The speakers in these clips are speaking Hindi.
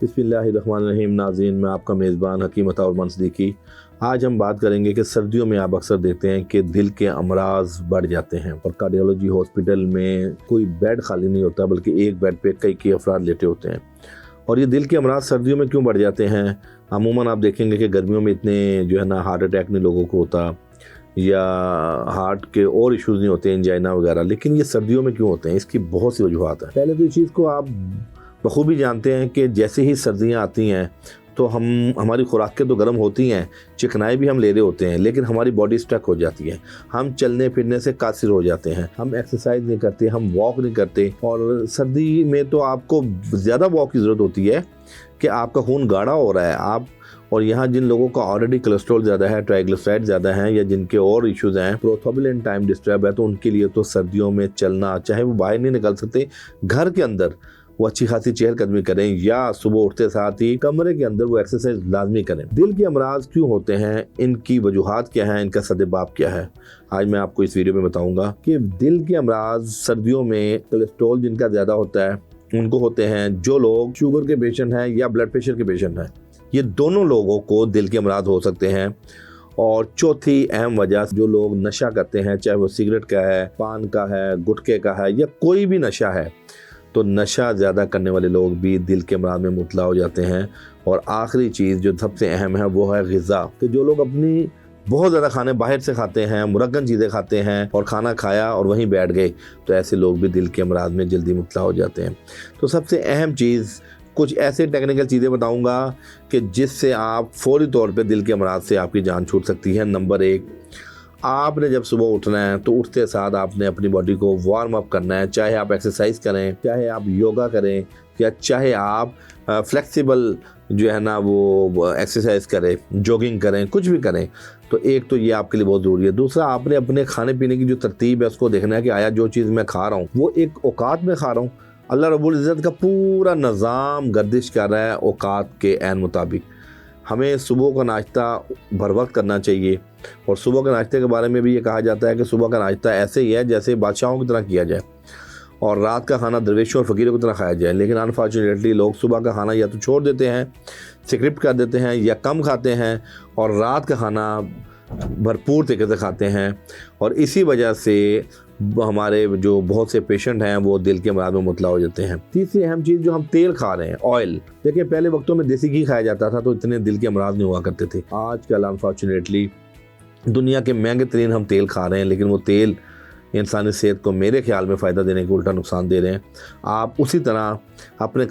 बिस्मिल्लाहिर्रहमानिर्रहीम। नाज़रीन, मैं आपका मेज़बान हकीम अताउर सिद्दीकी। आज हम बात करेंगे कि सर्दियों में आप अक्सर देखते हैं कि दिल के अमराज बढ़ जाते हैं और कार्डियोलॉजी हॉस्पिटल में कोई बेड खाली नहीं होता, बल्कि एक बेड पे कई अफराद लेटे होते हैं। और ये दिल के अमराज सर्दियों में क्यों बढ़ जाते हैं? अमूमन आप देखेंगे कि गर्मियों में इतने हार्ट अटैक नहीं लोगों को होता, या हार्ट के और इश्यूज़ नहीं होते, एंजाइना वगैरह, लेकिन ये सर्दियों में क्यों होते हैं? इसकी बहुत सी वजूहात है। पहले तो इस चीज़ को आप बखूबी जानते हैं कि जैसे ही सर्दियां आती हैं तो हमारी खुराकें तो गर्म होती हैं, चिकनाई भी हम ले रहे होते हैं, लेकिन हमारी बॉडी स्टक हो जाती है। हम चलने फिरने से कासिर हो जाते हैं, हम एक्सरसाइज नहीं करते, हम वॉक नहीं करते। और सर्दी में तो आपको ज़्यादा वॉक की ज़रूरत होती है कि आपका खून गाढ़ा हो रहा है। आप और यहाँ जिन लोगों का ऑलरेडी कोलेस्ट्रॉल ज़्यादा है, ट्राइग्लिसराइड ज़्यादा हैं, या जिनके और इश्यूज़ हैं, प्रोथ्रोम्बोलिन टाइम डिस्टर्ब है, तो उनके लिए तो सर्दियों में चलना, चाहे वो बाहर नहीं निकल सकते, घर के अंदर वो अच्छी खासी चहलकदमी करें, या सुबह उठते साथ ही कमरे के अंदर वो एक्सरसाइज लाजमी करें। दिल के अमराज क्यों होते हैं, इनकी वजूहात क्या है, इनका सद्देबाब क्या है, आज मैं आपको इस वीडियो में बताऊंगा। कि दिल के अमराज सर्दियों में कोलेस्ट्रॉल जिनका ज़्यादा होता है उनको होते हैं, जो लोग शुगर के पेशेंट हैं या ब्लड प्रेशर के पेशेंट हैं, ये दोनों लोगों को दिल के अमराज हो सकते हैं। और चौथी अहम वजह, जो लोग नशा करते हैं, चाहे वो सिगरेट का है, पान का है, गुटखे का है, या कोई भी नशा है, तो नशा ज़्यादा करने वाले लोग भी दिल के अमराज में मुब्तला हो जाते हैं। और आखिरी चीज़ जो सबसे अहम है वो है ग़िज़ा, कि जो लोग अपनी बहुत ज़्यादा खाने बाहर से खाते हैं, मुरक्कन चीज़ें खाते हैं, और खाना खाया और वहीं बैठ गए, तो ऐसे लोग भी दिल के अमराज में जल्दी मुब्तला हो जाते हैं। तो सबसे अहम चीज़, कुछ ऐसे टेक्निकल चीज़ें बताऊंगा कि जिससे आप फौरी तौर पे दिल के अमराज से आपकी जान छूट सकती है। नंबर 1, आपने जब सुबह उठना है तो उठते साथ आपने अपनी बॉडी को वार्म अप करना है। चाहे आप एक्सरसाइज करें, चाहे आप योगा करें, या चाहे आप फ्लेक्सिबल वो एक्सरसाइज करें, जॉगिंग करें, कुछ भी करें, तो एक तो ये आपके लिए बहुत ज़रूरी है। दूसरा, आपने अपने खाने पीने की जो तरतीब है उसको देखना है कि आया जो चीज़ मैं खा रहा हूँ वो एक औकात में खा रहा हूँ। अल्लाह रब्बुल इज़्ज़त का पूरा निज़ाम गर्दिश कर रहा है औकात के ऐन मुताबिक। हमें सुबह का नाश्ता भर वक्त करना चाहिए, और सुबह के नाश्ते के बारे में भी ये कहा जाता है कि सुबह का नाश्ता ऐसे ही है जैसे बादशाहों की तरह किया जाए, और रात का खाना दरवेशों और फ़कीरों की तरह खाया जाए। लेकिन अनफॉर्चुनेटली लोग सुबह का खाना या तो छोड़ देते हैं, स्किप कर देते हैं, या कम खाते हैं, और रात का खाना भरपूर तरीके से खाते हैं। और इसी वजह से हमारे जो बहुत से पेशेंट हैं वो दिल के अमराज में मुब्तला हो जाते हैं। तीसरी अहम चीज़, जो हम तेल खा रहे हैं, ऑयल। देखिए, पहले वक्तों में देसी घी खाया जाता था तो इतने दिल के अमराज नहीं हुआ करते थे। आजकल अनफॉर्चुनेटली दुनिया के महंगे तरीन हम तेल खा रहे हैं, लेकिन वो तेल इंसानी सेहत को मेरे ख्याल में फ़ायदा देने के उल्टा नुकसान दे रहे हैं। आप उसी तरह अपने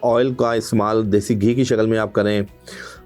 ऑयल का इस्तेमाल देसी घी की शक्ल में आप करें।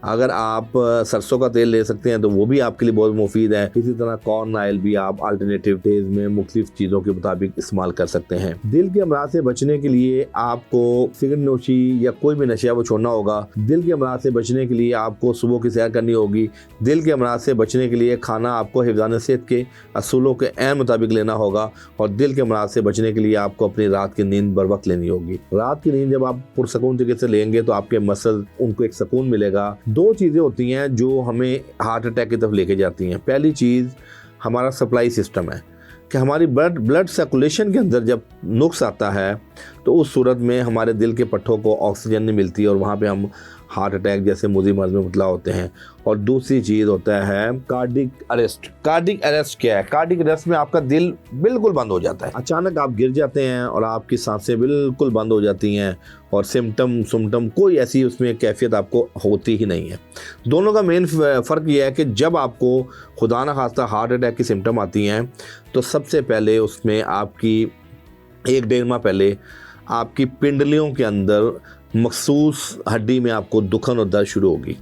अगर आप सरसों का तेल ले सकते हैं तो वो भी आपके लिए बहुत मुफीद है। इसी तरह कॉर्न ऑयल भी आप अल्टरनेटिव डेज में मुख्तलिफ चीज़ों के मुताबिक इस्तेमाल कर सकते हैं। दिल के अमराज से बचने के लिए आपको सिगरेट नोशी या कोई भी नशा वो छोड़ना होगा। दिल के अमराज से बचने के लिए आपको सुबह की सैर करनी होगी। दिल के अमराज से बचने के लिए खाना आपको हिफ़्ज़ान सेहत के असूलों के ऐन मुताबिक लेना होगा। और दिल के अमराज से बचने के लिए आपको अपनी रात की नींद बर वक्त लेनी होगी। रात की नींद जब आप पुरसकून तरीके से लेंगे तो आपके मसल उनको एक सुकून मिलेगा। दो चीज़ें होती हैं जो हमें हार्ट अटैक की तरफ लेके जाती हैं। पहली चीज़ हमारा सप्लाई सिस्टम है, कि हमारी ब्लड सर्कुलेशन के अंदर जब नुक्स आता है तो उस सूरत में हमारे दिल के पट्टों को ऑक्सीजन नहीं मिलती, और वहाँ पे हम हार्ट अटैक जैसे मुज़ी मर्ज में मुब्तला होते हैं। और दूसरी चीज़ होता है कार्डिक अरेस्ट। कार्डिक अरेस्ट क्या है? कार्डिक अरेस्ट में आपका दिल बिल्कुल बंद हो जाता है, अचानक आप गिर जाते हैं और आपकी सांसें बिल्कुल बंद हो जाती हैं, और सिम्टम कोई ऐसी उसमें कैफियत आपको होती ही नहीं है। दोनों का मेन फ़र्क यह है कि जब आपको खुदा न खास्ता हार्ट अटैक की सिम्टम आती हैं तो सबसे पहले उसमें आपकी 1-1.5 माह पहले आपकी पिंडलियों के अंदर मखसूस हड्डी में आपको दुखन और दर्द शुरू होगी।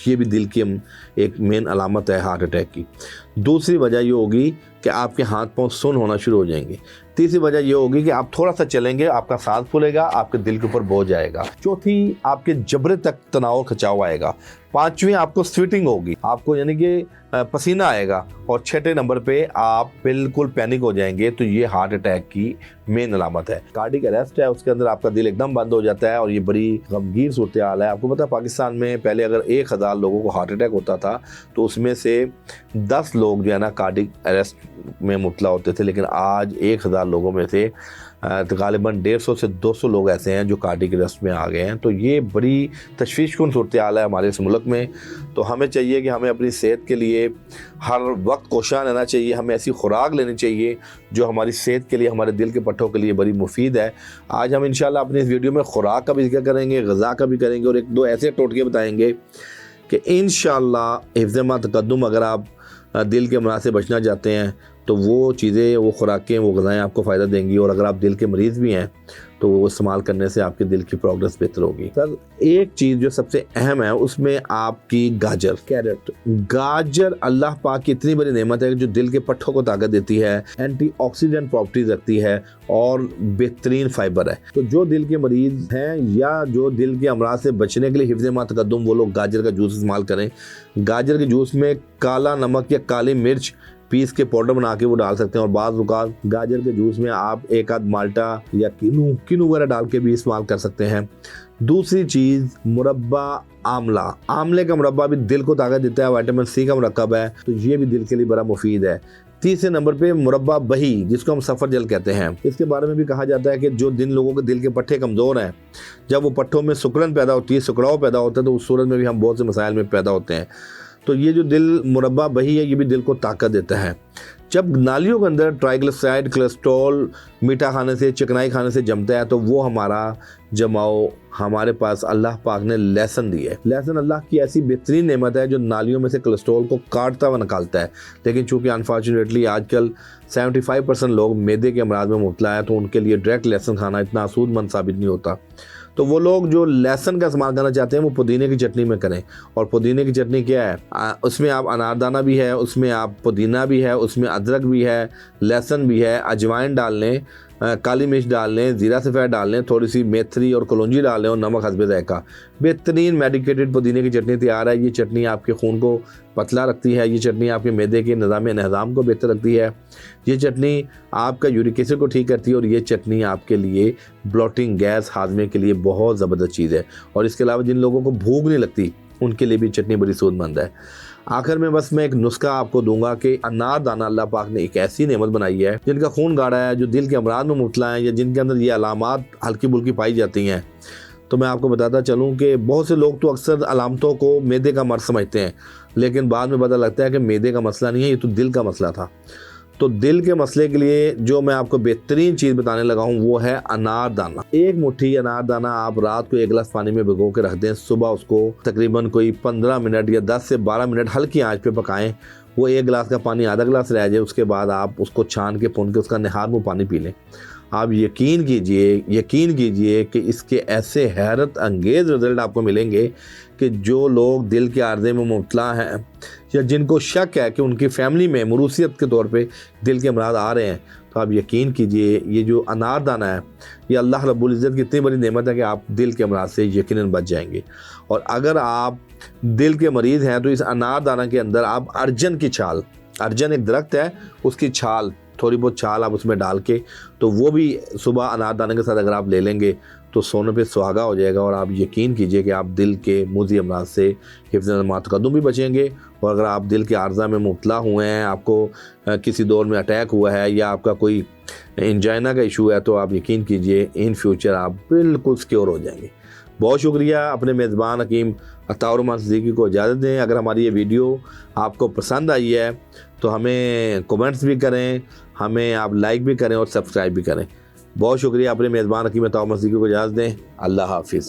ये भी दिल की एक मेन अलामत है हार्ट अटैक की। दूसरी वजह ये होगी कि आपके हाथ पांव सुन्न होना शुरू हो जाएंगे। तीसरी वजह ये होगी कि आप थोड़ा सा चलेंगे, आपका सांस फूलेगा, आपके दिल के ऊपर बोझ आएगा। चौथी, आपके जबड़े तक तनाव खिंचाव आएगा। पांचवी, आपको स्वेटिंग होगी, आपको यानी कि पसीना आएगा। और छठे नंबर पे आप बिल्कुल पैनिक हो जाएंगे। तो ये हार्ट अटैक की मेन अलामत है। कार्डिक अरेस्ट है, उसके अंदर आपका दिल एकदम बंद हो जाता है, और ये बड़ी गमगीन सूरत हाल है। आपको पता है पाकिस्तान में पहले अगर 1000 लोगों को हार्ट अटैक होता था तो उसमें से 10 लोग कार्डिक अरेस्ट में मुब्तला होते थे, लेकिन आज 1000 लोगों में से तकरीबन 150 से 200 लोग ऐसे हैं जो कार्डियक अरेस्ट में आ गए हैं। तो ये बड़ी तशवीशकुन सूरत हाल है हमारे इस मुल्क में। तो हमें चाहिए कि हमें अपनी सेहत के लिए हर वक्त कोशिश रहना चाहिए, हमें ऐसी खुराक लेनी चाहिए जो हमारी सेहत के लिए, हमारे दिल के पट्टों के लिए बड़ी मुफीद है। आज हम इंशाल्लाह अपने इस वीडियो में खुराक का भी जिक्र करेंगे, ग़िज़ा का भी करेंगे और 1-2 ऐसे टोटके बताएंगे कि इंशाल्लाह हिफ्ज़ मा तक़द्दुम, अगर आप दिल के अमराज़ से बचना चाहते हैं तो वो चीज़ें, वो खुराकें, वो ग़िज़ाएँ आपको फ़ायदा देंगी। और अगर आप दिल के मरीज़ भी हैं तो वो इस्तेमाल करने से आपके दिल की प्रोग्रेस बेहतर होगी। सर, एक चीज़ जो सबसे अहम है उसमें आपकी गाजर, कैरेट। गाजर अल्लाह पाक की इतनी बड़ी नेमत है जो दिल के पट्टों को ताकत देती है, एंटीऑक्सीडेंट प्रॉपर्टीज रखती है और बेहतरीन फाइबर है। तो जो दिल के मरीज हैं या जो दिल के अमराज से बचने के लिए हिफ्ज़ मा तक़द्दुम, वो लोग गाजर का जूस इस्तेमाल करें। गाजर के जूस में काला नमक या काली मिर्च पीस के पाउडर बना के वो डाल सकते हैं। और बाज़ औक़ात गाजर के जूस में आप एक आध माल्टा या किनू वगैरह डाल के भी इस्तेमाल कर सकते हैं। दूसरी चीज़, मुरब्बा आमला। आमले का मुरब्बा भी दिल को ताकत देता है, विटामिन सी का मरकब है, तो ये भी दिल के लिए बड़ा मुफीद है। तीसरे नंबर पे मुरब्बा बही, जिसको हम सफ़र जल कहते हैं। इसके बारे में भी कहा जाता है कि जो जिन लोगों के दिल के पट्टे कमज़ोर हैं, जब वो पट्टों में सुकड़न पैदा होती है, सुकड़ाव पैदा होता है, तो उस सूरत में भी हम बहुत से मसाइल में पैदा होते हैं। तो ये जो दिल मुरब्बा बही है, ये भी दिल को ताकत देता है। जब नालियों के अंदर ट्राइग्लिसराइड, कोलेस्ट्रॉल मीठा खाने से, चिकनाई खाने से जमता है, तो वो हमारा जमाओ हमारे पास अल्लाह पाक ने लहसुन दी है। लहसुन अल्लाह की ऐसी बेहतरीन नेमत है जो नालियों में से कोलेस्ट्रॉल को काटता हुआ निकालता है। लेकिन चूँकि अनफॉर्चुनेटली आजकल 75% लोग मैदे के अमराज में मुब्तला है, तो उनके लिए डायरेक्ट लहसुन खाना इतना असूदमंद साबित नहीं होता। तो वो लोग जो लहसुन का इस्तेमाल करना चाहते हैं वो पुदीने की चटनी में करें। और पुदीने की चटनी क्या है, उसमें आप अनारदाना भी है, उसमें आप पुदीना भी है, उसमें अदरक भी है, लहसुन भी है, अजवाइन डाल लें, काली मिर्च डाल लें, ज़ीरा सफ़ेद डाल लें, थोड़ी सी मेथी और कलौंजी डाल लें और नमक हस्बे ज़ायक़ा। बेहतरीन मेडिकेटेड पुदीने की चटनी तैयार है। ये चटनी आपके खून को पतला रखती है, ये चटनी आपके मैदे के निज़ाम को बेहतर रखती है, ये चटनी आपका यूरिक एसिड को ठीक करती है और ये चटनी आपके लिए ब्लोटिंग, गैस, हाजमे के लिए बहुत ज़बरदस्त चीज़ है। और इसके अलावा जिन लोगों को भूख नहीं लगती उनके लिए भी चटनी बड़ी सूदमंद है। आखिर में बस मैं एक नुस्खा आपको दूंगा कि अनारदाना अल्लाह पाक ने एक ऐसी नेमत बनाई है, जिनका खून गाढ़ा है, जो दिल के अमराज में मुब्तला हैं या जिनके अंदर ये अलामात हल्की बुल्की पाई जाती हैं। तो मैं आपको बताता चलूँ कि बहुत से लोग तो अक्सर अलामतों को मैदे का मर्ज़ समझते हैं, लेकिन बाद में पता लगता है कि मैदे का मसला नहीं है, ये तो दिल का मसला था। तो दिल के मसले के लिए जो मैं आपको बेहतरीन चीज़ बताने लगा हूँ वो है अनारदाना। एक मुट्ठी अनारदाना आप रात को 1 गिलास पानी में भिगो के रख दें, सुबह उसको तकरीबन कोई 15 मिनट या 10 से 12 मिनट हल्की आंच पे पकाएं। वो 1 गिलास का पानी आधा गिलास रह जाए, उसके बाद आप उसको छान के पुन के उसका निहार मुँह पानी पी लें। आप यकीन कीजिए कि इसके ऐसे हैरत अंगेज़ रिज़ल्ट आपको मिलेंगे कि जो लोग दिल के आर्ज़े में मुब्तला हैं या जिनको शक है कि उनकी फैमिली में मरूसियत के तौर पे दिल के अमराज आ रहे हैं, तो आप यकीन कीजिए ये जो अनारदाना है, ये अल्लाह रब्बुल इज़्ज़त की इतनी बड़ी नेमत है कि आप दिल के अमराज से यकीनन बच जाएंगे। और अगर आप दिल के मरीज़ हैं तो इस अनारदाना के अंदर आप अर्जन की छाल, अर्जन एक दरख्त है, उसकी छाल, थोड़ी बहुत छाल आप उसमें डाल के, तो वो भी सुबह अनारदाने के साथ अगर आप ले लेंगे तो सोने पे सुहागा हो जाएगा। और आप यकीन कीजिए कि आप दिल के मुज़ी अमराज से हिफ्ज़ मा तक़द्दुम भी बचेंगे। और अगर आप दिल के आर्ज़ा में मुब्तला हुए हैं, आपको किसी दौर में अटैक हुआ है या आपका कोई एंजाइना का इशू है, तो आप यकीन कीजिए इन फ्यूचर आप बिल्कुल सिक्योर हो जाएंगे। बहुत शुक्रिया। अपने मेज़बान हकीम अता उर रहमान सिद्दीकी को इजाज़त दें। अगर हमारी ये वीडियो आपको पसंद आई है तो हमें कमेंट्स भी करें, हमें आप लाइक भी करें और सब्सक्राइब भी करें। बहुत शुक्रिया। अपने मेज़बान हकीम अता उर रहमान सिद्दीकी को इजाज़त दें। अल्लाह हाफिज़।